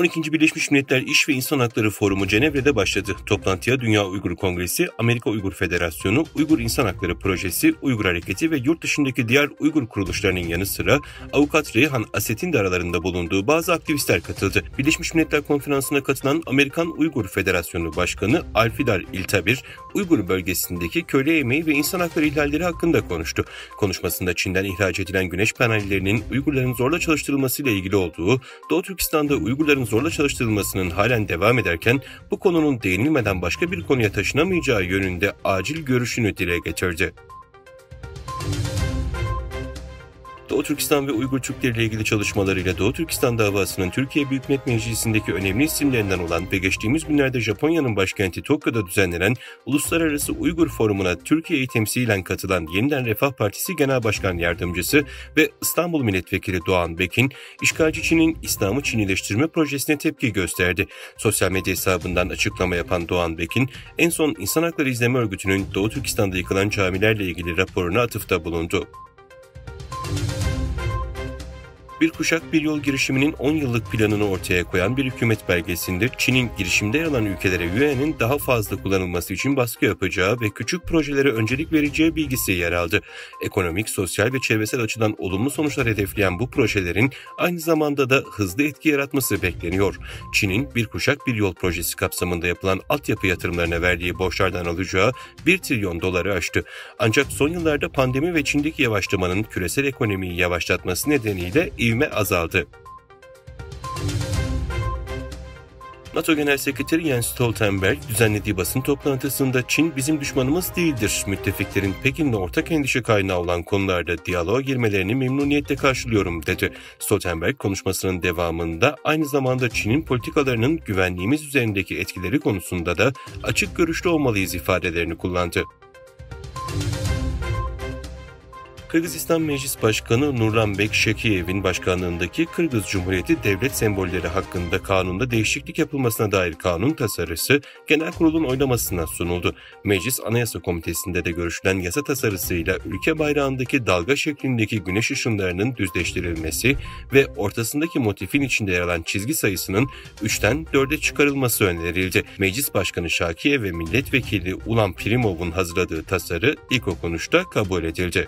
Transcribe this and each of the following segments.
12. Birleşmiş Milletler İş ve İnsan Hakları Forumu Cenevre'de başladı. Toplantıya Dünya Uygur Kongresi, Amerika Uygur Federasyonu, Uygur İnsan Hakları Projesi, Uygur Hareketi ve yurt dışındaki diğer Uygur kuruluşlarının yanı sıra avukat Reyhan Aset'in de aralarında bulunduğu bazı aktivistler katıldı. Birleşmiş Milletler Konferansı'na katılan Amerikan Uygur Federasyonu Başkanı Alfidar İltabir, Uygur bölgesindeki köle emeği ve insan hakları ihlalleri hakkında konuştu. Konuşmasında Çin'den ihraç edilen güneş panellerinin Uygurların zorla çalıştırılmasıyla ilgili olduğu, Doğu Türkistan'da Uygurların zorla çalıştırılmasının halen devam ederken bu konunun değinilmeden başka bir konuya taşınamayacağı yönünde acil görüşünü dile getirdi. Doğu Türkistan ve Uygur Türkleri ile ilgili çalışmalarıyla Doğu Türkistan davasının Türkiye Büyük Millet Meclisi'ndeki önemli isimlerinden olan ve geçtiğimiz günlerde Japonya'nın başkenti Tokyo'da düzenlenen Uluslararası Uygur Forumu'na Türkiye'yi temsilen katılan Yeniden Refah Partisi Genel Başkan Yardımcısı ve İstanbul Milletvekili Doğan Bekin, işgalci Çin'in İslam'ı Çinileştirme projesine tepki gösterdi. Sosyal medya hesabından açıklama yapan Doğan Bekin, en son İnsan Hakları İzleme Örgütü'nün Doğu Türkistan'da yıkılan camilerle ilgili raporuna atıfta bulundu. Bir kuşak bir yol girişiminin 10 yıllık planını ortaya koyan bir hükümet belgesinde Çin'in girişimde yer alan ülkelere yuanın daha fazla kullanılması için baskı yapacağı ve küçük projelere öncelik vereceği bilgisi yer aldı. Ekonomik, sosyal ve çevresel açıdan olumlu sonuçlar hedefleyen bu projelerin aynı zamanda da hızlı etki yaratması bekleniyor. Çin'in bir kuşak bir yol projesi kapsamında yapılan altyapı yatırımlarına verdiği borçlardan alacağı 1 trilyon doları aştı. Ancak son yıllarda pandemi ve Çin'deki yavaşlamanın küresel ekonomiyi yavaşlatması nedeniyle ivme azaldı. NATO Genel Sekreteri Jens Stoltenberg düzenlediği basın toplantısında Çin bizim düşmanımız değildir. Müttefiklerin Pekin'le ortak endişe kaynağı olan konularda diyaloğa girmelerini memnuniyetle karşılıyorum dedi. Stoltenberg konuşmasının devamında aynı zamanda Çin'in politikalarının güvenliğimiz üzerindeki etkileri konusunda da açık görüşlü olmalıyız ifadelerini kullandı. Kırgızistan Meclis Başkanı Nurlanbek Şekiyev'in başkanlığındaki Kırgız Cumhuriyeti devlet sembolleri hakkında kanunda değişiklik yapılmasına dair kanun tasarısı Genel Kurul'un oylamasına sunuldu. Meclis Anayasa Komitesi'nde de görüşülen yasa tasarısıyla ülke bayrağındaki dalga şeklindeki güneş ışınlarının düzleştirilmesi ve ortasındaki motifin içinde yer alan çizgi sayısının 3'ten 4'e çıkarılması önerildi. Meclis Başkanı Şakiyev ve Milletvekili Ulan Primov'un hazırladığı tasarı ilk okunuşta kabul edildi.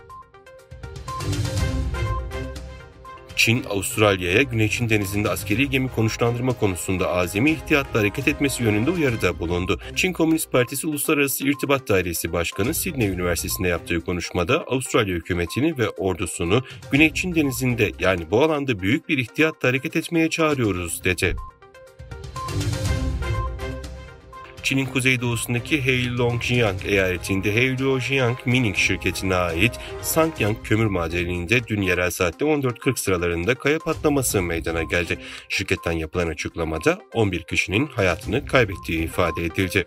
Çin, Avustralya'ya Güney Çin Denizi'nde askeri gemi konuşlandırma konusunda azami ihtiyatla hareket etmesi yönünde uyarıda bulundu. Çin Komünist Partisi Uluslararası İrtibat Dairesi Başkanı Sydney Üniversitesi'nde yaptığı konuşmada Avustralya hükümetini ve ordusunu Güney Çin Denizi'nde yani bu alanda büyük bir ihtiyatla hareket etmeye çağırıyoruz dedi. Çin'in kuzeydoğusundaki Heilongjiang eyaletinde Heilongjiang Mining şirketine ait Sangyang kömür madeninde dün yerel saatte 14.40 sıralarında kaya patlaması meydana geldi. Şirketten yapılan açıklamada 11 kişinin hayatını kaybettiği ifade edildi.